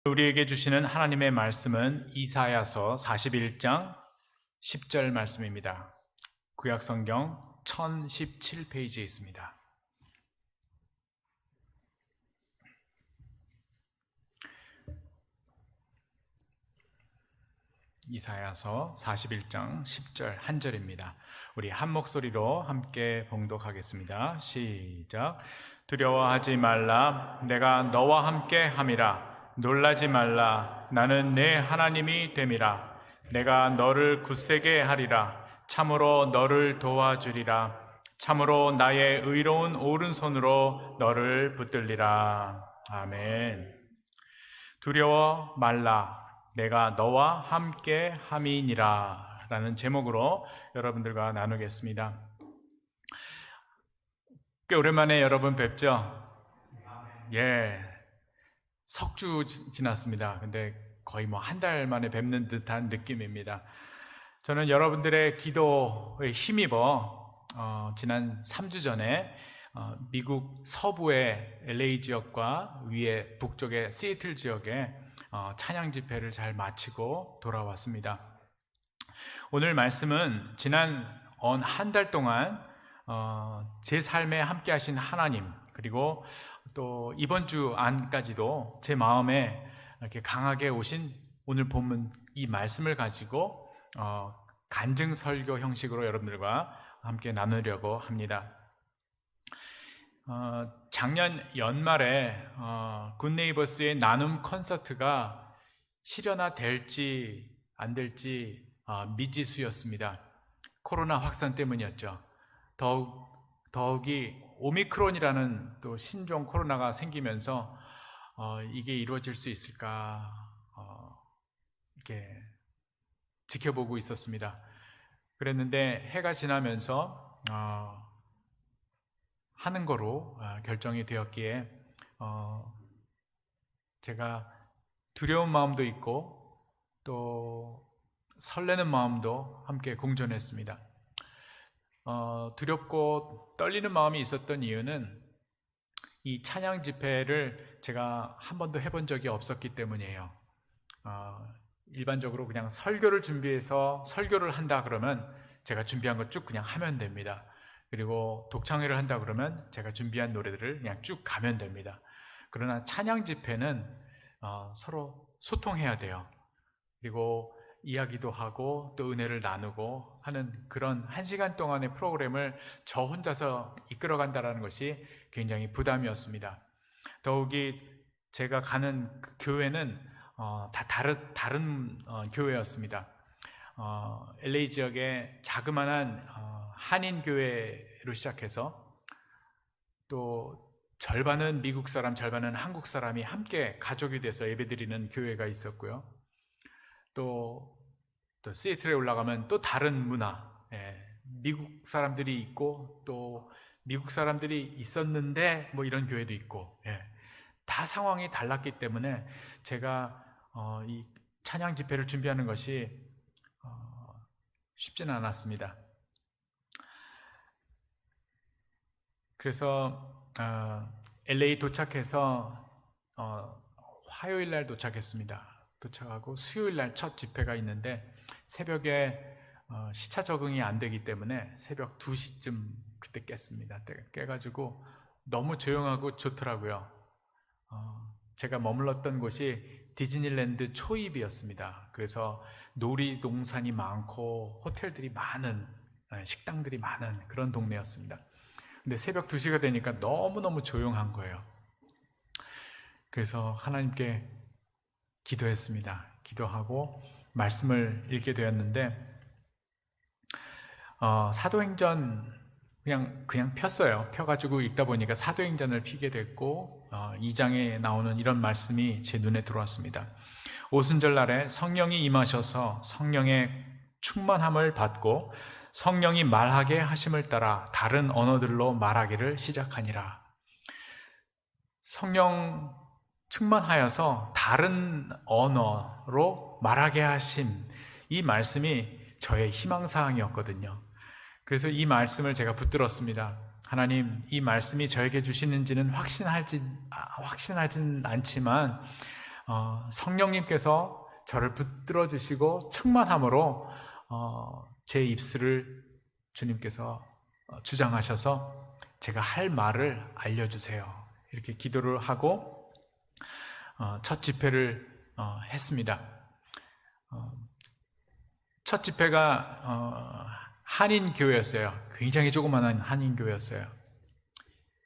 우리에게 주시는 하나님의 말씀은 이사야서 41장 10절 말씀입니다. 구약성경 1017페이지에 있습니다. 이사야서 41장 10절 한 절입니다. 우리 한 목소리로 함께 봉독하겠습니다. 시작. 두려워하지 말라. 내가 너와 함께 함이라. 놀라지 말라. 나는 내 하나님이 됨이라. 내가 너를 굳세게 하리라. 참으로 너를 도와주리라. 참으로 나의 의로운 오른손으로 너를 붙들리라. 아멘. 두려워 말라. 내가 너와 함께 함이니라 라는 제목으로 여러분들과 나누겠습니다. 꽤 오랜만에 여러분 뵙죠? 예, 석주 지났습니다. 근데 거의 한 달 만에 뵙는 듯한 느낌입니다. 저는 여러분들의 기도에 힘입어 지난 3주 전에 미국 서부의 LA 지역과 위에 북쪽의 시애틀 지역에 찬양 집회를 잘 마치고 돌아왔습니다. 오늘 말씀은 지난 한 달 동안 제 삶에 함께 하신 하나님, 그리고 또 이번 주 안까지도 제 마음에 이렇게 강하게 오신 오늘 본문 이 말씀을 가지고 간증 설교 형식으로 여러분들과 함께 나누려고 합니다. 작년 연말에 굿네이버스의 나눔 콘서트가 실현화될지 안 될지 미지수였습니다. 코로나 확산 때문이었죠. 더욱이 오미크론이라는 또 신종 코로나가 생기면서 이게 이루어질 수 있을까 이렇게 지켜보고 있었습니다. 그랬는데 해가 지나면서 하는 거로 결정이 되었기에 제가 두려운 마음도 있고 또 설레는 마음도 함께 공존했습니다. 두렵고 떨리는 마음이 있었던 이유는 이 찬양 집회를 제가 한 번도 해본 적이 없었기 때문이에요. 일반적으로 그냥 설교를 준비해서 설교를 한다 그러면 제가 준비한 거 쭉 그냥 하면 됩니다. 그리고 독창회를 한다 그러면 제가 준비한 노래들을 그냥 쭉 가면 됩니다. 그러나 찬양 집회는 서로 소통해야 돼요. 그리고 이야기도 하고 또 은혜를 나누고 하는 그런 1시간 동안의 프로그램을 저 혼자서 이끌어간다는 것이 굉장히 부담이었습니다. 더욱이 제가 가는 그 교회는 다 다른 교회였습니다. LA 지역의 자그마한 한인교회로 시작해서 또 절반은 미국 사람, 절반은 한국 사람이 함께 가족이 돼서 예배드리는 교회가 있었고요. 또 시애틀에 올라가면 또 다른 문화, 미국 사람들이 있고 또 미국 사람들이 있었는데 이런 교회도 있고, 다 상황이 달랐기 때문에 제가 이 찬양 집회를 준비하는 것이 쉽지는 않았습니다. 그래서 LA 도착해서 화요일 날 도착했습니다. 도착하고 수요일 날 첫 집회가 있는데 새벽에 시차 적응이 안 되기 때문에 새벽 2시쯤 그때 깼습니다. 깨가지고 너무 조용하고 좋더라고요. 제가 머물렀던 곳이 디즈니랜드 초입이었습니다. 그래서 놀이동산이 많고 호텔들이 많은, 식당들이 많은 그런 동네였습니다. 근데 새벽 2시가 되니까 너무너무 조용한 거예요. 그래서 하나님께 기도했습니다. 기도하고 말씀을 읽게 되었는데 사도행전 그냥 폈어요. 펴가지고 읽다 보니까 사도행전을 피게 됐고 2장에 나오는 이런 말씀이 제 눈에 들어왔습니다. 오순절 날에 성령이 임하셔서 성령의 충만함을 받고 성령이 말하게 하심을 따라 다른 언어들로 말하기를 시작하니라. 성령 충만하여서 다른 언어로 말하게 하심, 이 말씀이 저의 희망사항이었거든요. 그래서 이 말씀을 제가 붙들었습니다. 하나님, 이 말씀이 저에게 주시는지는 확신하진 않지만 성령님께서 저를 붙들어 주시고 충만함으로 제 입술을 주님께서 주장하셔서 제가 할 말을 알려주세요. 이렇게 기도를 하고 첫 집회를 했습니다. 첫 집회가 한인교회였어요. 굉장히 조그마한 한인교회였어요.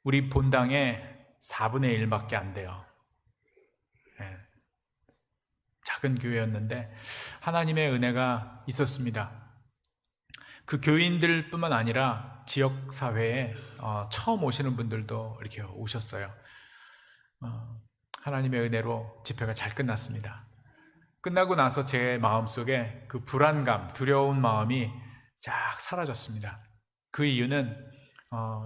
우리 본당의 4분의 1밖에 안 돼요. 작은 교회였는데 하나님의 은혜가 있었습니다. 그 교인들뿐만 아니라 지역사회에 처음 오시는 분들도 이렇게 오셨어요. 하나님의 은혜로 집회가 잘 끝났습니다. 끝나고 나서 제 마음속에 그 불안감, 두려운 마음이 쫙 사라졌습니다. 그 이유는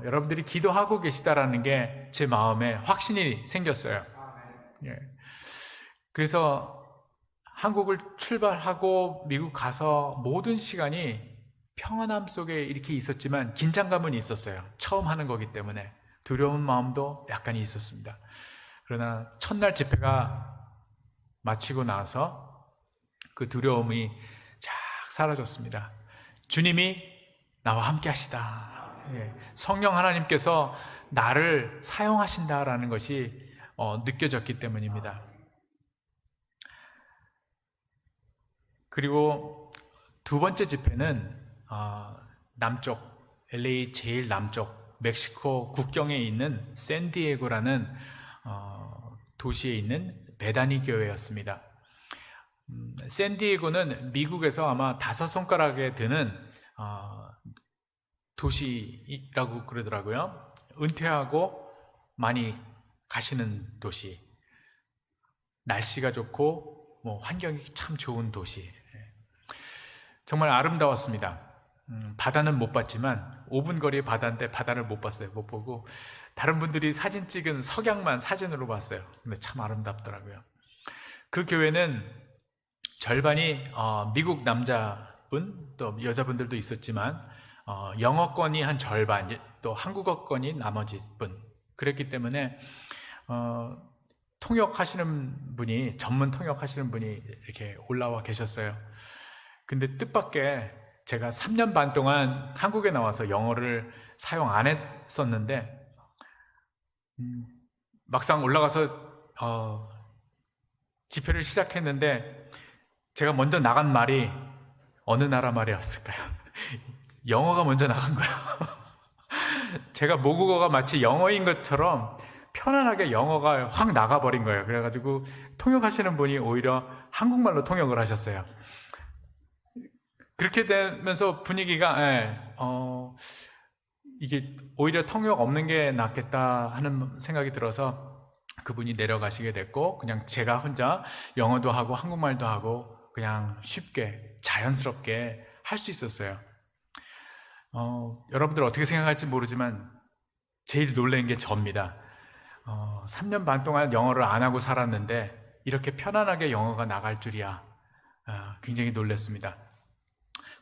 여러분들이 기도하고 계시다라는 게 제 마음에 확신이 생겼어요. 그래서 한국을 출발하고 미국 가서 모든 시간이 평안함 속에 이렇게 있었지만 긴장감은 있었어요. 처음 하는 거기 때문에 두려운 마음도 약간 있었습니다. 그러나 첫날 집회가 마치고 나서 그 두려움이 쫙 사라졌습니다. 주님이 나와 함께 하시다. 성령 하나님께서 나를 사용하신다라는 것이 느껴졌기 때문입니다. 그리고 두 번째 집회는 남쪽, LA 제일 남쪽 멕시코 국경에 있는 샌디에고라는 도시에 있는 베다니 교회였습니다. 샌디에고는 미국에서 아마 5손가락에 드는 도시라고 그러더라고요. 은퇴하고 많이 가시는 도시, 날씨가 좋고 환경이 참 좋은 도시. 정말 아름다웠습니다. 바다는 못 봤지만 5분 거리의 바다인데 바다를 못 봤어요. 못 보고 다른 분들이 사진 찍은 석양만 사진으로 봤어요. 근데 참 아름답더라고요. 그 교회는 절반이 미국 남자분 또 여자분들도 있었지만 영어권이 한 절반, 또 한국어권이 나머지 분. 그랬기 때문에 통역하시는 분이, 전문 통역하시는 분이 이렇게 올라와 계셨어요. 근데 뜻밖의 제가 3년 반 동안 한국에 나와서 영어를 사용 안 했었는데 막상 올라가서 집회를 시작했는데 제가 먼저 나간 말이 어느 나라 말이었을까요? 영어가 먼저 나간 거예요. 제가 모국어가 마치 영어인 것처럼 편안하게 영어가 확 나가버린 거예요. 그래가지고 통역하시는 분이 오히려 한국말로 통역을 하셨어요. 그렇게 되면서 분위기가 이게 오히려 통역 없는 게 낫겠다 하는 생각이 들어서 그분이 내려가시게 됐고 그냥 제가 혼자 영어도 하고 한국말도 하고 그냥 쉽게 자연스럽게 할 수 있었어요. 여러분들 어떻게 생각할지 모르지만 제일 놀란 게 저입니다. 3년 반 동안 영어를 안 하고 살았는데 이렇게 편안하게 영어가 나갈 줄이야. 굉장히 놀랐습니다.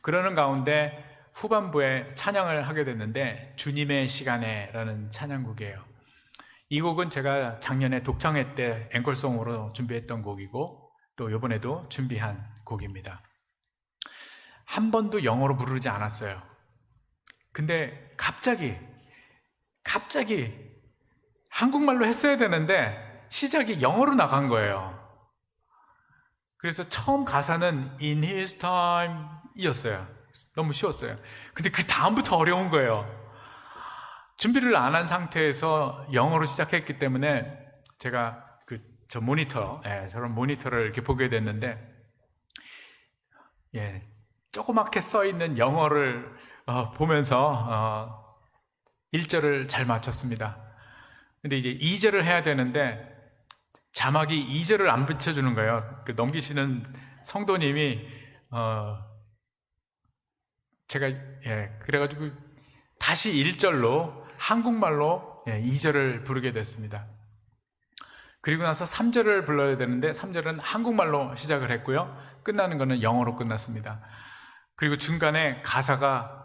그러는 가운데 후반부에 찬양을 하게 됐는데 주님의 시간에 라는 찬양곡이에요. 이 곡은 제가 작년에 독창회 때 앵콜송으로 준비했던 곡이고 또 이번에도 준비한 곡입니다. 한 번도 영어로 부르지 않았어요. 근데 갑자기 한국말로 했어야 되는데 시작이 영어로 나간 거예요. 그래서 처음 가사는 In His Time 이었어요. 너무 쉬웠어요. 근데 그 다음부터 어려운 거예요. 준비를 안 한 상태에서 영어로 시작했기 때문에 제가 저런 모니터를 이렇게 보게 됐는데 조그맣게 써 있는 영어를 보면서 1절을 잘 맞췄습니다. 근데 이제 2절을 해야 되는데 자막이 2절을 안 붙여주는 거예요. 넘기시는 성도님이 제가 그래가지고 다시 1절로 한국말로 2절을 부르게 됐습니다. 그리고 나서 3절을 불러야 되는데 3절은 한국말로 시작을 했고요. 끝나는 거는 영어로 끝났습니다. 그리고 중간에 가사가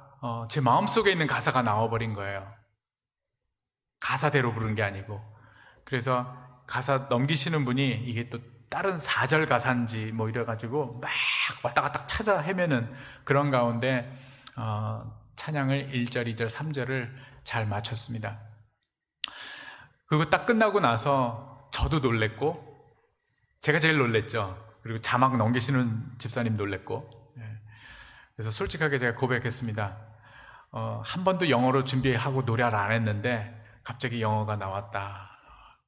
제 마음속에 있는 가사가 나와버린 거예요. 가사대로 부른 게 아니고. 그래서 가사 넘기시는 분이 이게 또 다른 사절 가사인지 뭐 이래가지고 막 왔다 갔다 찾아 헤매는 그런 가운데 찬양을 1절, 2절, 3절을 잘 마쳤습니다. 그거 딱 끝나고 나서 저도 놀랬고, 제가 제일 놀랬죠. 그리고 자막 넘기시는 집사님 놀랬고, 그래서 솔직하게 제가 고백했습니다. 한 번도 영어로 준비하고 노래를 안 했는데 갑자기 영어가 나왔다.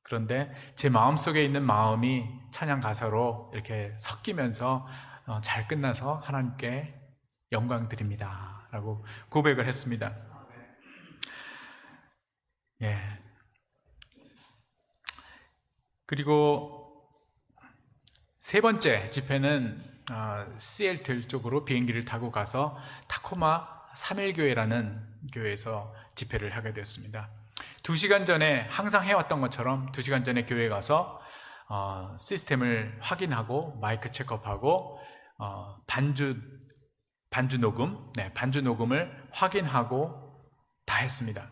그런데 제 마음속에 있는 마음이 찬양 가사로 이렇게 섞이면서 잘 끝나서 하나님께 영광 드립니다 라고 고백을 했습니다. 예. 그리고 세 번째 집회는 시애틀 쪽으로 비행기를 타고 가서 타코마 3일교회라는 교회에서 집회를 하게 되었습니다. 2시간 전에 항상 해왔던 것처럼 2시간 전에 교회에 가서 시스템을 확인하고 마이크 체크업하고 반주 녹음을 확인하고 다 했습니다.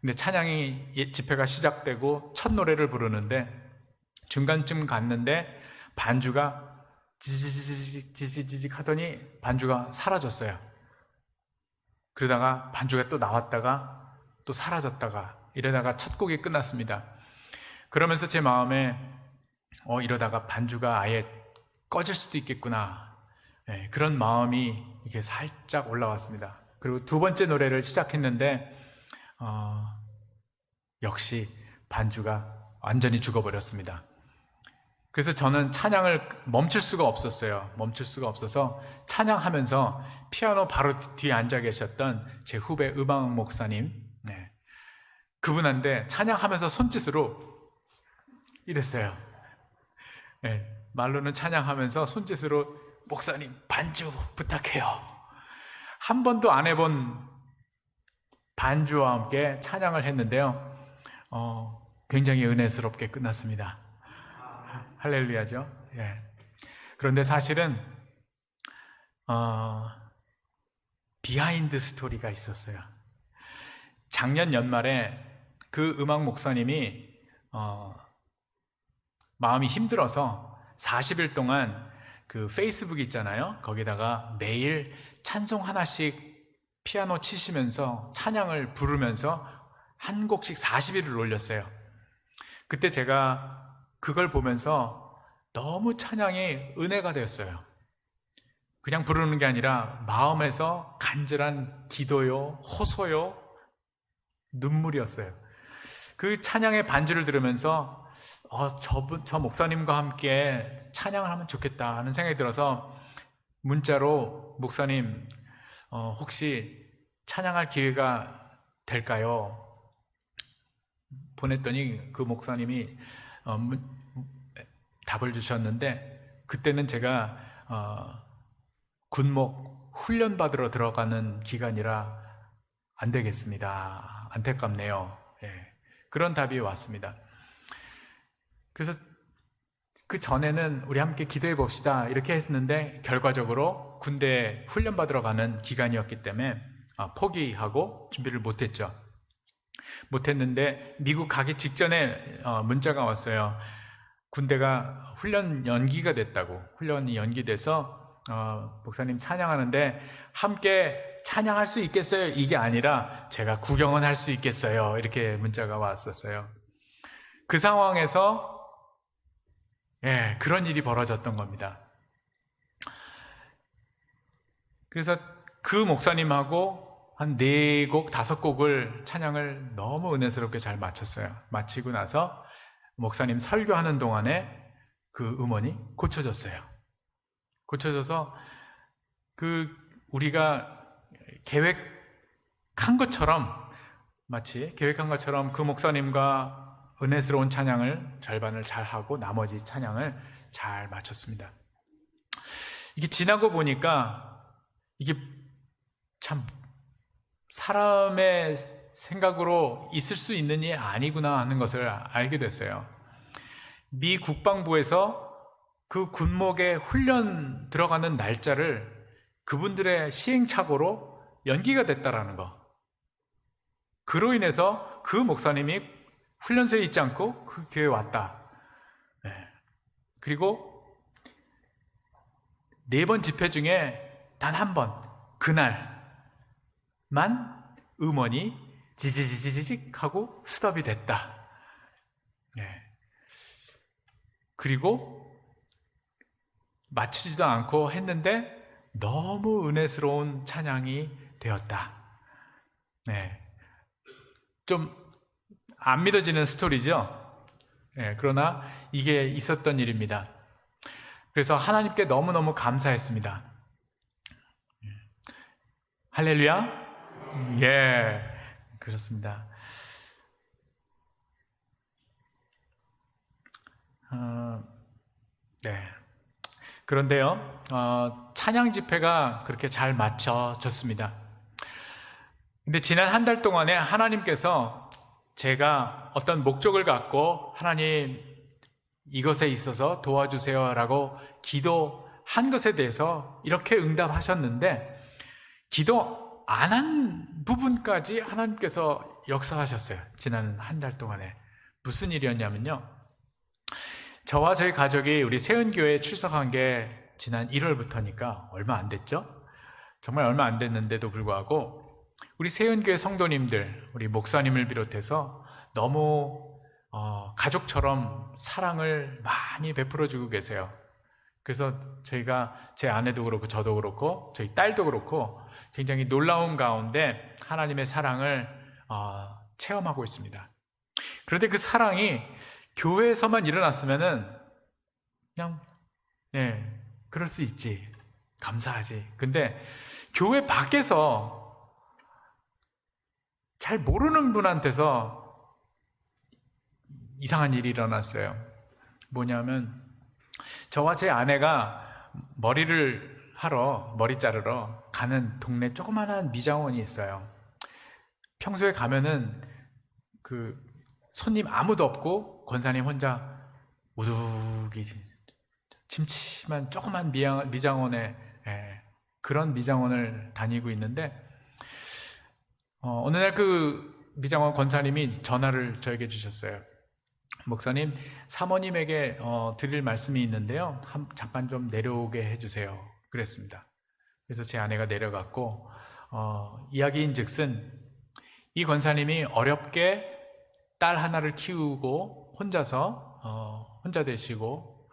근데 찬양이 집회가 시작되고 첫 노래를 부르는데 중간쯤 갔는데 반주가 지지직 하더니 반주가 사라졌어요. 그러다가 반주가 또 나왔다가 또 사라졌다가 이러다가 첫 곡이 끝났습니다. 그러면서 제 마음에 이러다가 반주가 아예 꺼질 수도 있겠구나, 그런 마음이 이렇게 살짝 올라왔습니다. 그리고 두 번째 노래를 시작했는데 역시 반주가 완전히 죽어버렸습니다. 그래서 저는 찬양을 멈출 수가 없었어요. 멈출 수가 없어서 찬양하면서 피아노 바로 뒤에 앉아 계셨던 제 후배 음악 목사님, 그분한테 찬양하면서 손짓으로 이랬어요. 말로는 찬양하면서 손짓으로 목사님 반주 부탁해요. 한 번도 안 해본 반주와 함께 찬양을 했는데요. 굉장히 은혜스럽게 끝났습니다. 할렐루야죠. 예. 그런데 사실은 비하인드 스토리가 있었어요. 작년 연말에 그 음악 목사님이 마음이 힘들어서 40일 동안 그 페이스북 있잖아요. 거기다가 매일 찬송 하나씩 피아노 치시면서 찬양을 부르면서 한 곡씩 40일을 올렸어요. 그때 제가 그걸 보면서 너무 찬양이 은혜가 되었어요. 그냥 부르는 게 아니라 마음에서 간절한 기도요, 호소요, 눈물이었어요. 그 찬양의 반주를 들으면서 저 목사님과 함께 찬양을 하면 좋겠다 하는 생각이 들어서 문자로 목사님 혹시 찬양할 기회가 될까요? 보냈더니 그 목사님이 답을 주셨는데, 그때는 제가 군목 훈련 받으러 들어가는 기간이라 안 되겠습니다. 안타깝네요. 그런 답이 왔습니다. 그래서 그 전에는 우리 함께 기도해 봅시다 이렇게 했는데 결과적으로 군대 훈련 받으러 가는 기간이었기 때문에 포기하고 준비를 못했죠. 못했는데 미국 가기 직전에 문자가 왔어요. 군대가 훈련 연기가 됐다고. 훈련이 연기돼서 목사님 찬양하는데 함께 찬양할 수 있겠어요? 이게 아니라 제가 구경은 할 수 있겠어요? 이렇게 문자가 왔었어요. 그 상황에서 그런 일이 벌어졌던 겁니다. 그래서 그 목사님하고 한 4곡, 5곡을 찬양을 너무 은혜스럽게 잘 마쳤어요. 마치고 나서 목사님 설교하는 동안에 그 음원이 고쳐졌어요. 고쳐져서 우리가 계획한 것처럼, 마치 계획한 것처럼 그 목사님과 은혜스러운 찬양을 절반을 잘 하고 나머지 찬양을 잘 마쳤습니다. 이게 지나고 보니까 이게 참 사람의 생각으로 있을 수 있는 일이 아니구나 하는 것을 알게 됐어요. 미 국방부에서 그 군목에 훈련 들어가는 날짜를 그분들의 시행착오로 연기가 됐다라는 거. 그로 인해서 그 목사님이 훈련소에 있지 않고 그 교회에 왔다. 그리고 4번 집회 중에 단 한 번, 그날만 음원이 지지지지직 하고 스톱이 됐다. 그리고 맞추지도 않고 했는데 너무 은혜스러운 찬양이 되었다. 좀 안 믿어지는 스토리죠. 그러나 이게 있었던 일입니다. 그래서 하나님께 너무너무 감사했습니다. 할렐루야? 예, 그렇습니다. 네. 그런데요, 찬양 집회가 그렇게 잘 맞춰졌습니다. 근데 지난 한 달 동안에 하나님께서 제가 어떤 목적을 갖고 하나님 이것에 있어서 도와주세요 라고 기도한 것에 대해서 이렇게 응답하셨는데, 기도 안 한 부분까지 하나님께서 역사하셨어요. 지난 한 달 동안에. 무슨 일이었냐면요, 저와 저희 가족이 우리 세은교회에 출석한 게 지난 1월부터니까 얼마 안 됐죠? 정말 얼마 안 됐는데도 불구하고 우리 세은교회 성도님들, 우리 목사님을 비롯해서 너무 가족처럼 사랑을 많이 베풀어주고 계세요. 그래서 저희가, 제 아내도 그렇고 저도 그렇고 저희 딸도 그렇고 굉장히 놀라운 가운데 하나님의 사랑을 체험하고 있습니다. 그런데 그 사랑이 교회에서만 일어났으면은 그냥 그럴 수 있지, 감사하지. 근데 교회 밖에서 잘 모르는 분한테서 이상한 일이 일어났어요. 뭐냐면 저와 제 아내가 머리를 하러, 머리 자르러 가는 동네 조그마한 미장원이 있어요. 평소에 가면은 그 손님 아무도 없고 권사님 혼자 우두기 침침한 조그만 미장원에, 그런 미장원을 다니고 있는데, 어느 날 그 미장원 권사님이 전화를 저에게 주셨어요. 목사님, 사모님에게 드릴 말씀이 있는데요, 잠깐 좀 내려오게 해주세요. 그랬습니다. 그래서 제 아내가 내려갔고, 이야기인 즉슨 이 권사님이 어렵게 딸 하나를 키우고 혼자 되시고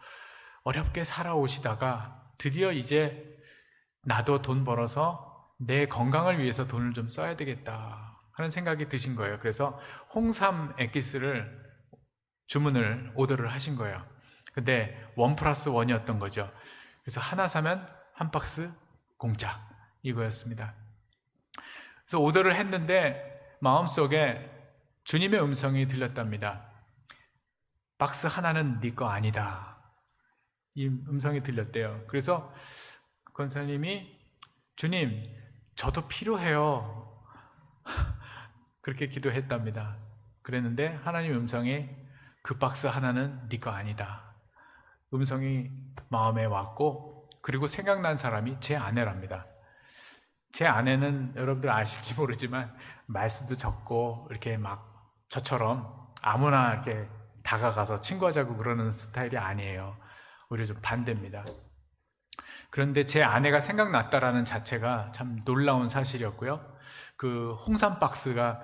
어렵게 살아오시다가 드디어 이제 나도 돈 벌어서 내 건강을 위해서 돈을 좀 써야 되겠다 하는 생각이 드신 거예요. 그래서 홍삼 액기스를 오더를 하신 거예요. 근데 1+1이었던 거죠. 그래서 하나 사면 한 박스 공짜, 이거였습니다. 그래서 오더를 했는데 마음속에 주님의 음성이 들렸답니다. 박스 하나는 네 거 아니다, 이 음성이 들렸대요. 그래서 권사님이, 주님, 저도 필요해요, 그렇게 기도했답니다. 그랬는데 하나님의 음성이, 그 박스 하나는 네 거 아니다, 음성이 마음에 왔고, 그리고 생각난 사람이 제 아내랍니다. 제 아내는 여러분들 아실지 모르지만 말수도 적고 이렇게 막 저처럼 아무나 이렇게 다가가서 친구하자고 그러는 스타일이 아니에요. 오히려 좀 반대입니다. 그런데 제 아내가 생각났다라는 자체가 참 놀라운 사실이었고요. 그 홍삼 박스가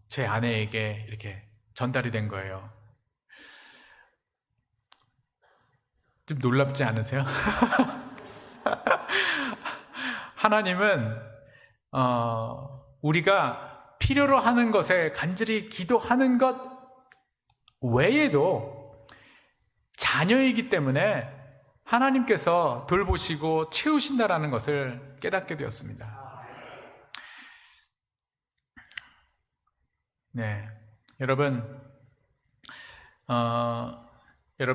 제 아내에게 이렇게 전달이 된 거예요. 좀 놀랍지 않으세요? 하나님은 우리가 필요로 하는 것에 간절히 기도하는 것 외에도 자녀이기 때문에 하나님께서 돌보시고 채우신다라는 것을 깨닫게 되었습니다. 네, 여러분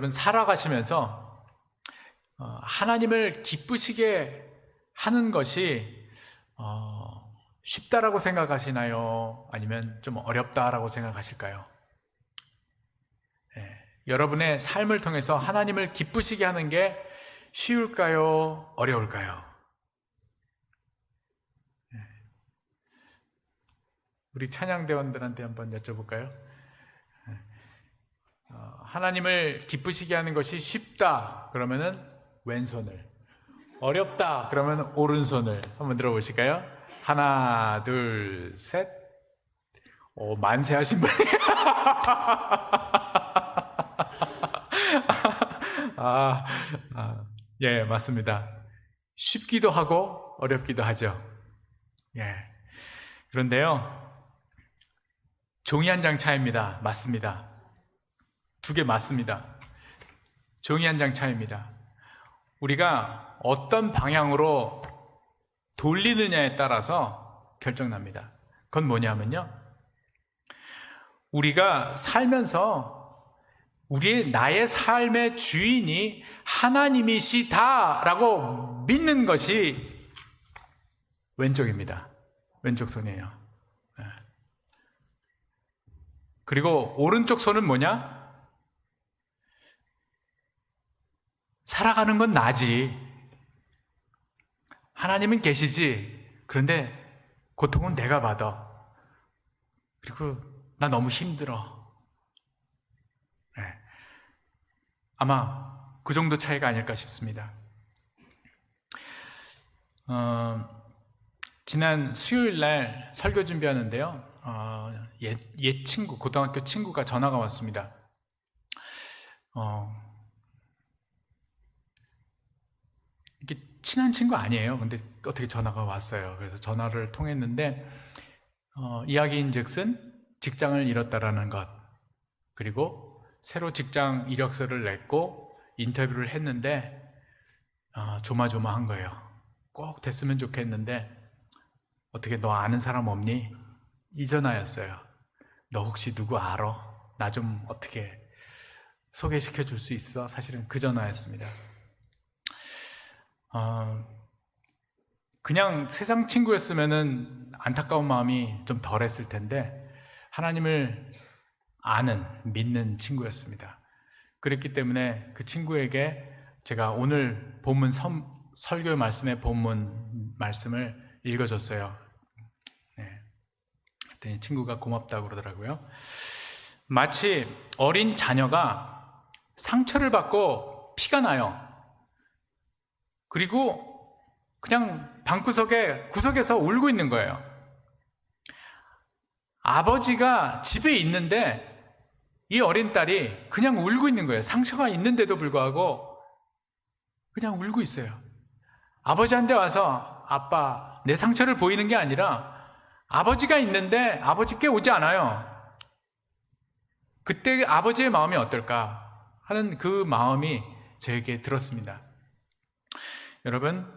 살아가시면서 하나님을 기쁘시게 하는 것이 쉽다라고 생각하시나요? 아니면 좀 어렵다라고 생각하실까요? 여러분의 삶을 통해서 하나님을 기쁘시게 하는 게 쉬울까요? 어려울까요? 우리 찬양대원들한테 한번 여쭤볼까요? 하나님을 기쁘시게 하는 것이 쉽다 그러면은 왼손을, 어렵다 그러면 오른손을 한번 들어보실까요? 하나, 둘, 셋. 만세 하신 분이. 예, 맞습니다. 쉽기도 하고 어렵기도 하죠. 예. 그런데요, 종이 한 장 차이입니다. 맞습니다. 두 개 맞습니다. 종이 한 장 차이입니다. 우리가 어떤 방향으로 돌리느냐에 따라서 결정납니다. 그건 뭐냐면요, 우리가 살면서 나의 삶의 주인이 하나님이시다라고 믿는 것이 왼쪽입니다. 왼쪽 손이에요. 그리고 오른쪽 손은 뭐냐? 살아가는 건 나지. 하나님은 계시지. 그런데 고통은 내가 받아. 그리고 나 너무 힘들어. 아마 그 정도 차이가 아닐까 싶습니다. 지난 수요일 날 설교 준비하는데요, 옛 친구, 고등학교 친구가 전화가 왔습니다. 이게 친한 친구 아니에요. 근데 어떻게 전화가 왔어요. 그래서 전화를 통했는데, 이야기인즉슨 직장을 잃었다라는 것, 그리고 새로 직장 이력서를 냈고 인터뷰를 했는데 조마조마한 거예요. 꼭 됐으면 좋겠는데 어떻게 너 아는 사람 없니? 이 전화였어요. 너 혹시 누구 알아? 나 좀 어떻게 소개시켜 줄 수 있어? 사실은 그 전화였습니다. 그냥 세상 친구였으면은 안타까운 마음이 좀 덜했을 텐데 하나님을 아는, 믿는 친구였습니다. 그랬기 때문에 그 친구에게 제가 오늘 본문 설교 말씀의 본문 말씀을 읽어줬어요. 네. 그랬더니 친구가 고맙다고 그러더라고요. 마치 어린 자녀가 상처를 받고 피가 나요. 그리고 그냥 구석에서 울고 있는 거예요. 아버지가 집에 있는데 이 어린 딸이 그냥 울고 있는 거예요. 상처가 있는데도 불구하고 그냥 울고 있어요. 아버지한테 와서 아빠, 내 상처를 보이는 게 아니라 아버지가 있는데 아버지께 오지 않아요. 그때 아버지의 마음이 어떨까 하는 그 마음이 저에게 들었습니다. 여러분,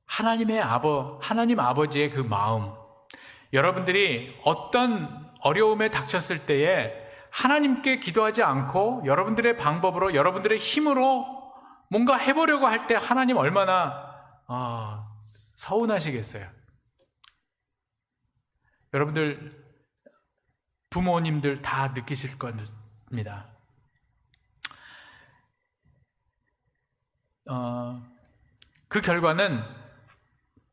하나님 아버지의 그 마음, 여러분들이 어떤 어려움에 닥쳤을 때에 하나님께 기도하지 않고 여러분들의 방법으로, 여러분들의 힘으로 뭔가 해보려고 할 때 하나님 얼마나 서운하시겠어요. 여러분들 부모님들 다 느끼실 겁니다. 그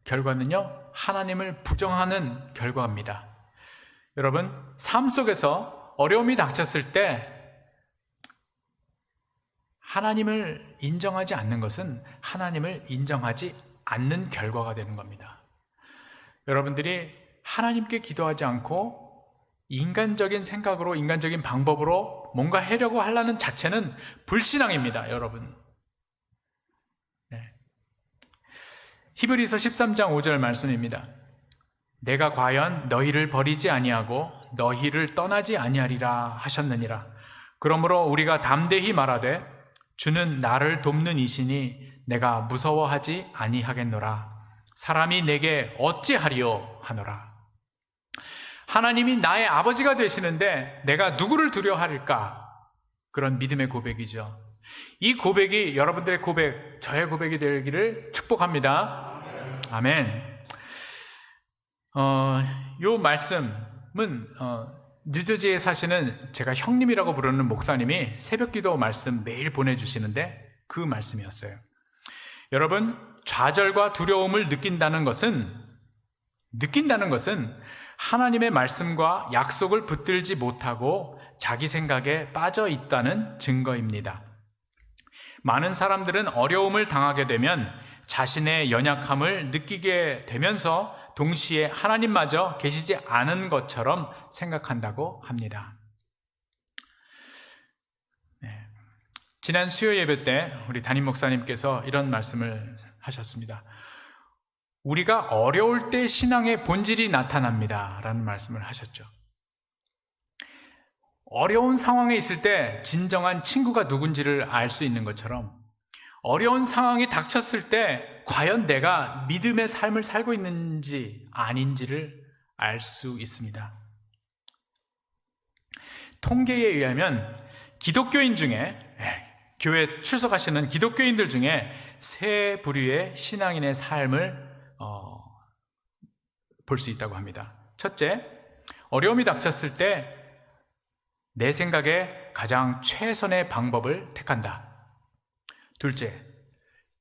결과는요, 하나님을 부정하는 결과입니다. 여러분, 삶 속에서 어려움이 닥쳤을 때 하나님을 인정하지 않는 것은 하나님을 인정하지 않는 결과가 되는 겁니다. 여러분들이 하나님께 기도하지 않고 인간적인 생각으로, 인간적인 방법으로 뭔가 하려고 하려는 자체는 불신앙입니다, 여러분. 네. 히브리서 13장 5절 말씀입니다. 내가 과연 너희를 버리지 아니하고 너희를 떠나지 아니하리라 하셨느니라. 그러므로 우리가 담대히 말하되 주는 나를 돕는 이시니 내가 무서워하지 아니하겠노라. 사람이 내게 어찌하리요 하노라. 하나님이 나의 아버지가 되시는데 내가 누구를 두려워할까? 그런 믿음의 고백이죠. 이 고백이 여러분들의 고백, 저의 고백이 되기를 축복합니다. 아멘. 요 말씀은 뉴저지에 사시는 제가 형님이라고 부르는 목사님이 새벽기도 말씀 매일 보내주시는데 그 말씀이었어요. 여러분, 좌절과 두려움을 느낀다는 것은 하나님의 말씀과 약속을 붙들지 못하고 자기 생각에 빠져 있다는 증거입니다. 많은 사람들은 어려움을 당하게 되면 자신의 연약함을 느끼게 되면서 동시에 하나님마저 계시지 않은 것처럼 생각한다고 합니다. 지난 수요 예배 때 우리 담임 목사님께서 이런 말씀을 하셨습니다. 우리가 어려울 때 신앙의 본질이 나타납니다 라는 말씀을 하셨죠. 어려운 상황에 있을 때 진정한 친구가 누군지를 알 수 있는 것처럼 어려운 상황이 닥쳤을 때 과연 내가 믿음의 삶을 살고 있는지 아닌지를 알 수 있습니다. 통계에 의하면 기독교인 중에 교회 출석하시는 기독교인들 중에 세 부류의 신앙인의 삶을 볼 수 있다고 합니다. 첫째, 어려움이 닥쳤을 때 내 생각에 가장 최선의 방법을 택한다. 둘째,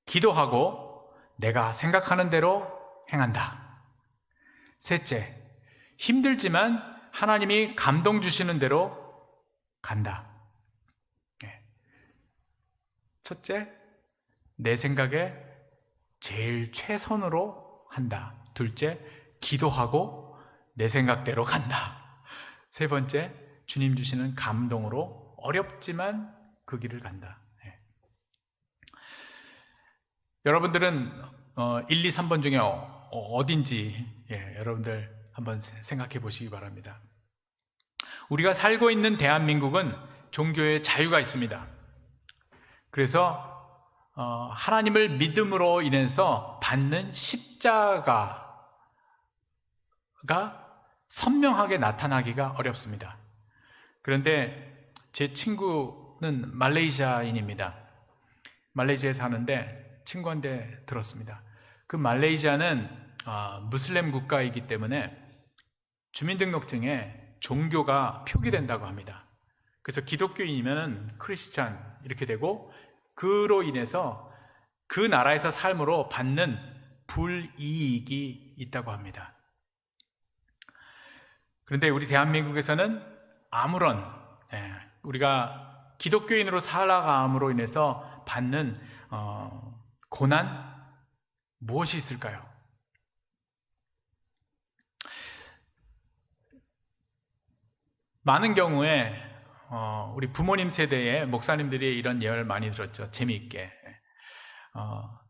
기도하고 내가 생각하는 대로 행한다. 셋째, 힘들지만 하나님이 감동 주시는 대로 간다. 첫째, 내 생각에 제일 최선으로 한다. 둘째, 기도하고 내 생각대로 간다. 세 번째, 주님 주시는 감동으로 어렵지만 그 길을 간다. 여러분들은 1, 2, 3번 중에 어딘지 여러분들 한번 생각해 보시기 바랍니다. 우리가 살고 있는 대한민국은 종교의 자유가 있습니다. 그래서 하나님을 믿음으로 인해서 받는 십자가가 선명하게 나타나기가 어렵습니다. 그런데 제 친구는 말레이시아인입니다. 말레이시아에 사는데 친구한테 들었습니다. 그 말레이시아는 무슬림 국가이기 때문에 주민등록증에 종교가 표기된다고 합니다. 그래서 기독교인이면 크리스찬 이렇게 되고 그로 인해서 그 나라에서 삶으로 받는 불이익이 있다고 합니다. 그런데 우리 대한민국에서는 아무런 우리가 기독교인으로 살아감으로 인해서 받는 고난 무엇이 있을까요? 많은 경우에 우리 부모님 세대의 목사님들이 이런 예언을 많이 들었죠. 재미있게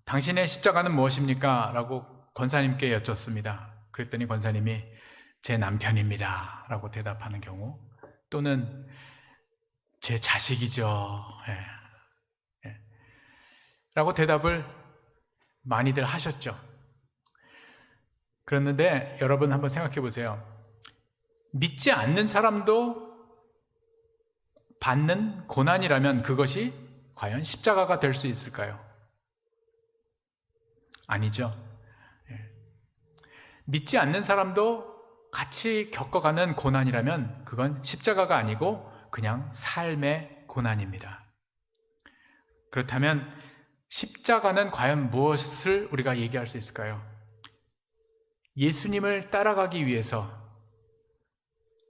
당신의 십자가는 무엇입니까? 라고 권사님께 여쭙습니다. 그랬더니 권사님이 제 남편입니다 라고 대답하는 경우, 또는 제 자식이죠 라고 대답을 많이들 하셨죠. 그랬는데 여러분 한번 생각해 보세요. 믿지 않는 사람도 받는 고난이라면 그것이 과연 십자가가 될 수 있을까요? 아니죠. 믿지 않는 사람도 같이 겪어가는 고난이라면 그건 십자가가 아니고 그냥 삶의 고난입니다. 그렇다면 십자가는 과연 무엇을 우리가 얘기할 수 있을까요? 예수님을 따라가기 위해서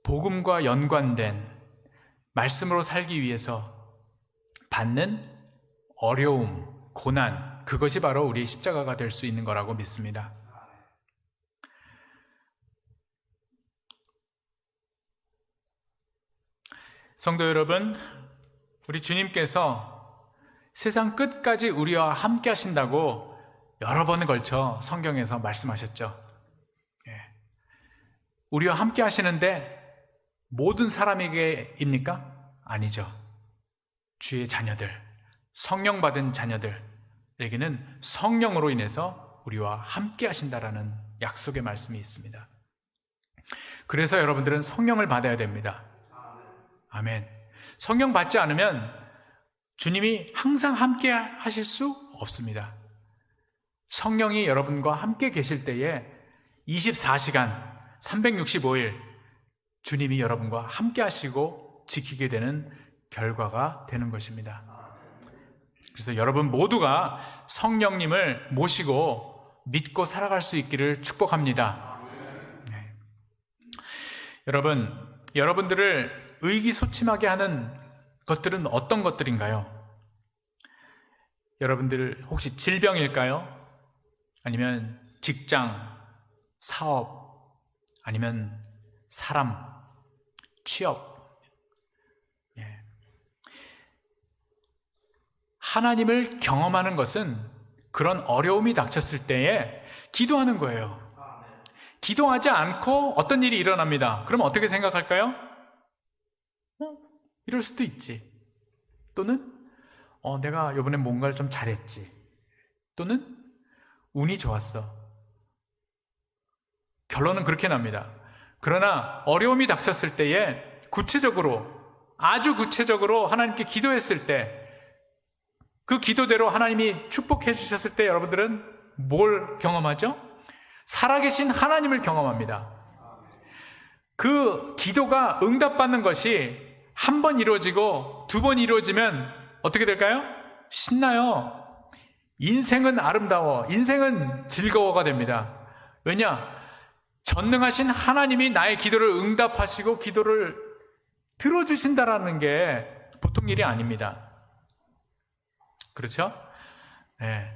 복음과 연관된 말씀으로 살기 위해서 받는 어려움, 고난, 그것이 바로 우리의 십자가가 될 수 있는 거라고 믿습니다. 성도 여러분, 우리 주님께서 세상 끝까지 우리와 함께 하신다고 여러 번에 걸쳐 성경에서 말씀하셨죠. 우리와 함께 하시는데 모든 사람에게입니까? 아니죠. 주의 자녀들, 성령 받은 자녀들에게는 성령으로 인해서 우리와 함께 하신다라는 약속의 말씀이 있습니다. 그래서 여러분들은 성령을 받아야 됩니다. 아멘. 성령 받지 않으면 주님이 항상 함께 하실 수 없습니다. 성령이 여러분과 함께 계실 때에 24시간 365일 주님이 여러분과 함께 하시고 지키게 되는 결과가 되는 것입니다. 그래서 여러분 모두가 성령님을 모시고 믿고 살아갈 수 있기를 축복합니다. 네. 여러분들을 의기소침하게 하는 것들은 어떤 것들인가요? 여러분들 혹시 질병일까요? 아니면 직장, 사업, 아니면 사람, 취업? 예. 하나님을 경험하는 것은 그런 어려움이 닥쳤을 때에 기도하는 거예요. 기도하지 않고 어떤 일이 일어납니다. 그럼 어떻게 생각할까요? 이럴 수도 있지. 또는 내가 이번에 뭔가를 좀 잘했지. 또는 운이 좋았어. 결론은 그렇게 납니다. 그러나 어려움이 닥쳤을 때에 아주 구체적으로 하나님께 기도했을 때, 그 기도대로 하나님이 축복해 주셨을 때 여러분들은 뭘 경험하죠? 살아계신 하나님을 경험합니다. 그 기도가 응답받는 것이 한 번 이루어지고 두 번 이루어지면 어떻게 될까요? 신나요. 인생은 아름다워. 인생은 즐거워가 됩니다. 왜냐? 전능하신 하나님이 나의 기도를 응답하시고 기도를 들어주신다라는 게 보통 일이 아닙니다. 그렇죠? 네.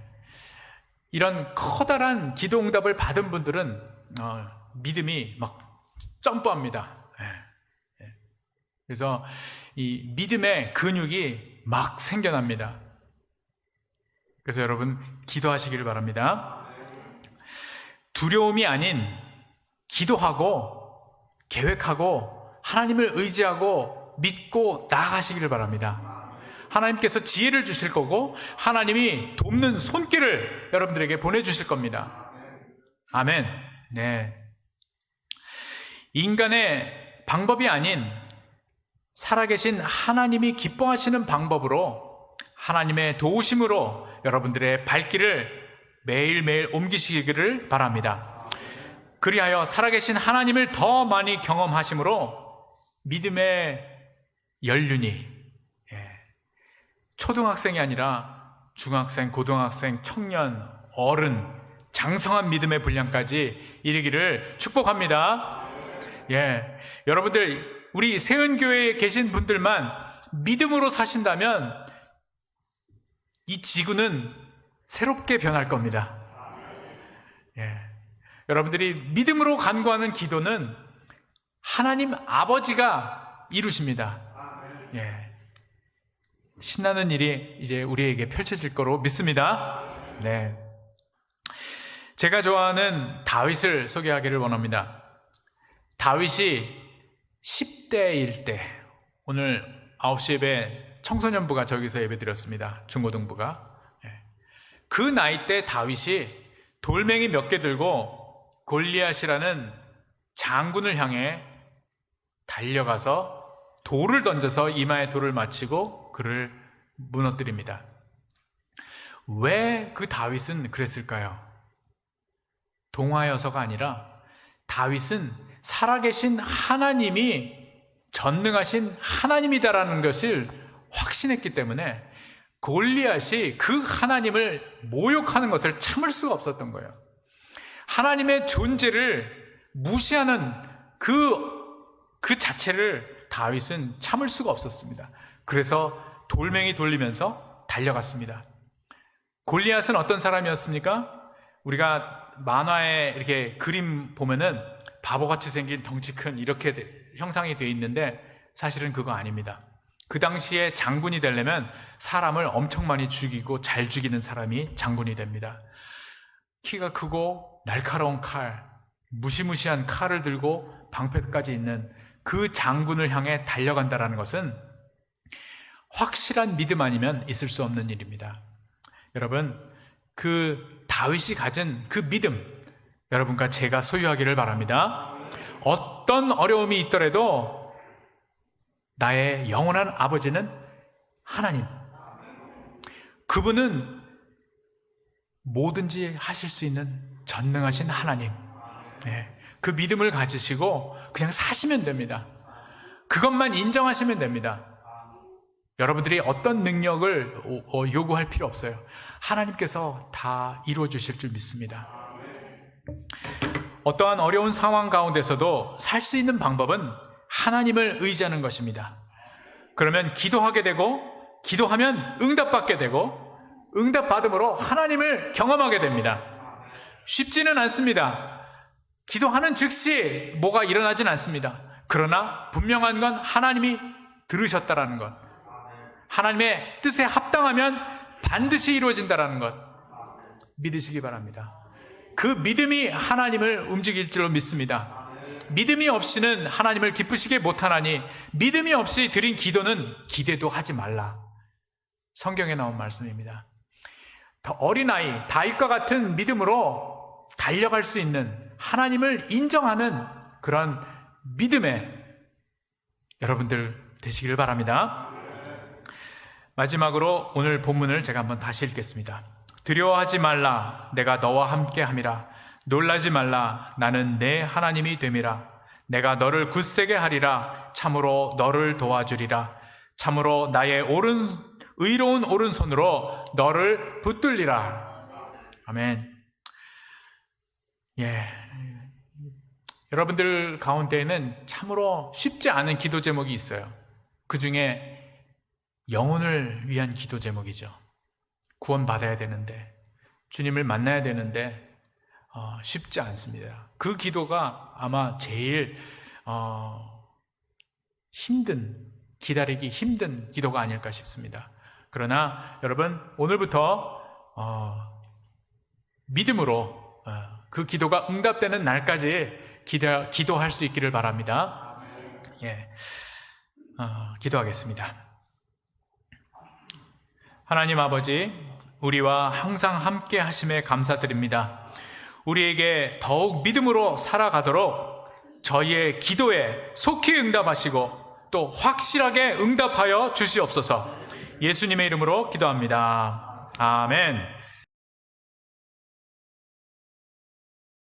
이런 커다란 기도 응답을 받은 분들은 믿음이 막 점프합니다. 네. 그래서 이 믿음의 근육이 막 생겨납니다. 그래서 여러분 기도하시기를 바랍니다. 두려움이 아닌 기도하고 계획하고 하나님을 의지하고 믿고 나아가시기를 바랍니다. 하나님께서 지혜를 주실 거고 하나님이 돕는 손길을 여러분들에게 보내주실 겁니다. 아멘. 네. 인간의 방법이 아닌 살아계신 하나님이 기뻐하시는 방법으로 하나님의 도우심으로 여러분들의 발길을 매일매일 옮기시기를 바랍니다. 그리하여 살아계신 하나님을 더 많이 경험하심으로 믿음의 연륜이 초등학생이 아니라 중학생, 고등학생, 청년, 어른, 장성한 믿음의 분량까지 이르기를 축복합니다. 예, 여러분들 우리 세은교회에 계신 분들만 믿음으로 사신다면 이 지구는 새롭게 변할 겁니다. 예, 여러분들이 믿음으로 간구하는 기도는 하나님 아버지가 이루십니다. 예. 신나는 일이 이제 우리에게 펼쳐질 거로 믿습니다. 네. 제가 좋아하는 다윗을 소개하기를 원합니다. 다윗이 10대일 때, 오늘 9시 예배 청소년부가 저기서 예배 드렸습니다. 중고등부가. 그 나이 때 다윗이 돌멩이 몇 개 들고 골리앗이라는 장군을 향해 달려가서 돌을 던져서 이마에 돌을 맞히고 그를 무너뜨립니다. 왜 그 다윗은 그랬을까요? 동화여서가 아니라 다윗은 살아계신 하나님이 전능하신 하나님이다라는 것을 확신했기 때문에 골리앗이 그 하나님을 모욕하는 것을 참을 수가 없었던 거예요. 하나님의 존재를 무시하는 그 자체를 다윗은 참을 수가 없었습니다. 그래서 돌멩이 돌리면서 달려갔습니다. 골리앗은 어떤 사람이었습니까? 우리가 만화에 이렇게 그림 보면은 바보같이 생긴 덩치 큰 이렇게 형상이 되어 있는데 사실은 그거 아닙니다. 그 당시에 장군이 되려면 사람을 엄청 많이 죽이고 잘 죽이는 사람이 장군이 됩니다. 키가 크고 날카로운 칼, 무시무시한 칼을 들고 방패까지 있는 그 장군을 향해 달려간다는 것은 확실한 믿음 아니면 있을 수 없는 일입니다. 여러분, 그 다윗이 가진 그 믿음, 여러분과 제가 소유하기를 바랍니다. 어떤 어려움이 있더라도 나의 영원한 아버지는 하나님, 그분은 뭐든지 하실 수 있는 전능하신 하나님, 그 믿음을 가지시고 그냥 사시면 됩니다. 그것만 인정하시면 됩니다. 여러분들이 어떤 능력을 요구할 필요 없어요. 하나님께서 다 이루어 주실 줄 믿습니다. 어떠한 어려운 상황 가운데서도 살 수 있는 방법은 하나님을 의지하는 것입니다. 그러면 기도하게 되고, 기도하면 응답받게 되고, 응답받음으로 하나님을 경험하게 됩니다. 쉽지는 않습니다. 기도하는 즉시 뭐가 일어나진 않습니다. 그러나 분명한 건 하나님이 들으셨다라는 것, 하나님의 뜻에 합당하면 반드시 이루어진다라는 것 믿으시기 바랍니다. 그 믿음이 하나님을 움직일 줄로 믿습니다. 믿음이 없이는 하나님을 기쁘시게 못하나니 믿음이 없이 드린 기도는 기대도 하지 말라. 성경에 나온 말씀입니다. 더 어린아이 다윗과 같은 믿음으로 달려갈 수 있는, 하나님을 인정하는 그런 믿음의 여러분들 되시기를 바랍니다. 마지막으로 오늘 본문을 제가 한번 다시 읽겠습니다. 두려워하지 말라, 내가 너와 함께 함이라. 놀라지 말라, 나는 내 하나님이 됨이라. 내가 너를 굳세게 하리라. 참으로 너를 도와주리라. 참으로 나의 의로운 오른손으로 너를 붙들리라. 아멘. 여러분들 가운데에는 참으로 쉽지 않은 기도 제목이 있어요. 그 중에 영혼을 위한 기도 제목이죠. 구원받아야 되는데, 주님을 만나야 되는데 쉽지 않습니다. 그 기도가 아마 제일 기다리기 힘든 기도가 아닐까 싶습니다. 그러나 여러분, 오늘부터 믿음으로 그 기도가 응답되는 날까지 기도할 수 있기를 바랍니다. 기도하겠습니다. 하나님 아버지, 우리와 항상 함께 하심에 감사드립니다. 우리에게 더욱 믿음으로 살아가도록 저희의 기도에 속히 응답하시고 또 확실하게 응답하여 주시옵소서. 예수님의 이름으로 기도합니다. 아멘.